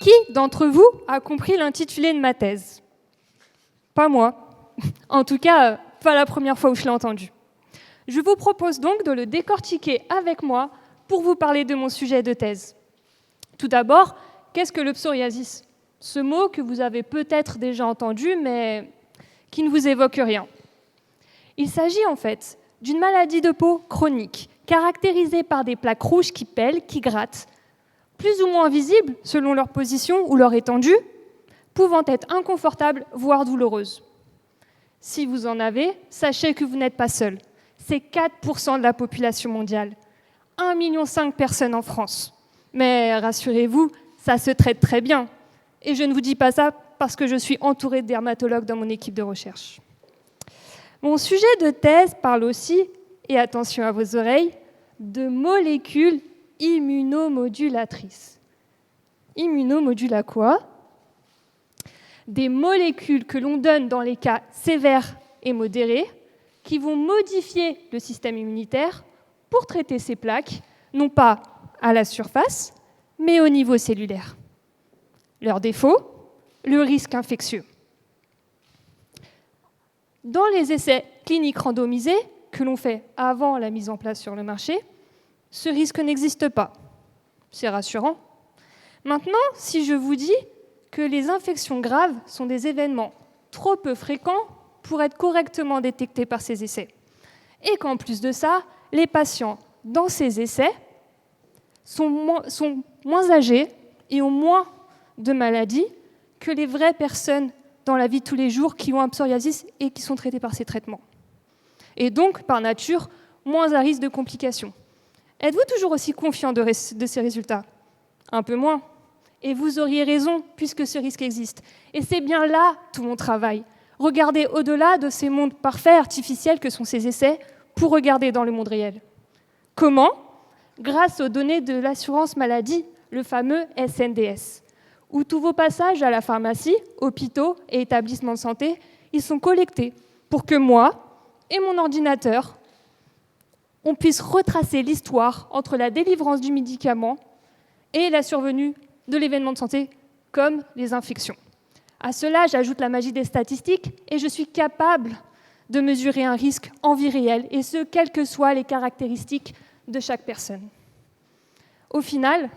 Qui d'entre vous a compris l'intitulé de ma thèse? Pas moi. En tout cas, pas la première fois où je l'ai entendu. Je vous propose donc de le décortiquer avec moi pour vous parler de mon sujet de thèse. Tout d'abord, qu'est-ce que le psoriasis? Ce mot que vous avez peut-être déjà entendu, mais qui ne vous évoque rien. Il s'agit en fait d'une maladie de peau chronique, caractérisée par des plaques rouges qui pèlent, qui grattent, plus ou moins visibles selon leur position ou leur étendue, pouvant être inconfortables, voire douloureuses. Si vous en avez, sachez que vous n'êtes pas seul. C'est 4% de la population mondiale. 1,5 million de personnes en France. Mais rassurez-vous, ça se traite très bien. Et je ne vous dis pas ça parce que je suis entourée de dermatologues dans mon équipe de recherche. Mon sujet de thèse parle aussi, et attention à vos oreilles, de molécules immunomodulatrices. Immunomodula quoi? Des molécules que l'on donne dans les cas sévères et modérés qui vont modifier le système immunitaire pour traiter ces plaques, non pas à la surface, mais au niveau cellulaire. Leur défaut, le risque infectieux. Dans les essais cliniques randomisés que l'on fait avant la mise en place sur le marché, ce risque n'existe pas. C'est rassurant. Maintenant, si je vous dis que les infections graves sont des événements trop peu fréquents pour être correctement détectés par ces essais, et qu'en plus de ça, les patients dans ces essais sont moins âgés et ont moins de maladies que les vraies personnes dans la vie de tous les jours qui ont un psoriasis et qui sont traitées par ces traitements. Et donc, par nature, moins à risque de complications. Êtes-vous toujours aussi confiant de ces résultats? Un peu moins. Et vous auriez raison, puisque ce risque existe. Et c'est bien là tout mon travail. Regarder au-delà de ces mondes parfaits, artificiels que sont ces essais, pour regarder dans le monde réel. Comment? Grâce aux données de l'assurance maladie, le fameux SNDS, où tous vos passages à la pharmacie, hôpitaux et établissements de santé, ils sont collectés pour que moi et mon ordinateur, on puisse retracer l'histoire entre la délivrance du médicament et la survenue de l'événement de santé, comme les infections. À cela, j'ajoute la magie des statistiques et je suis capable de mesurer un risque en vie réelle, et ce, quelles que soient les caractéristiques de chaque personne. Au final,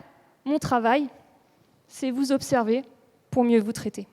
mon travail, c'est vous observer pour mieux vous traiter.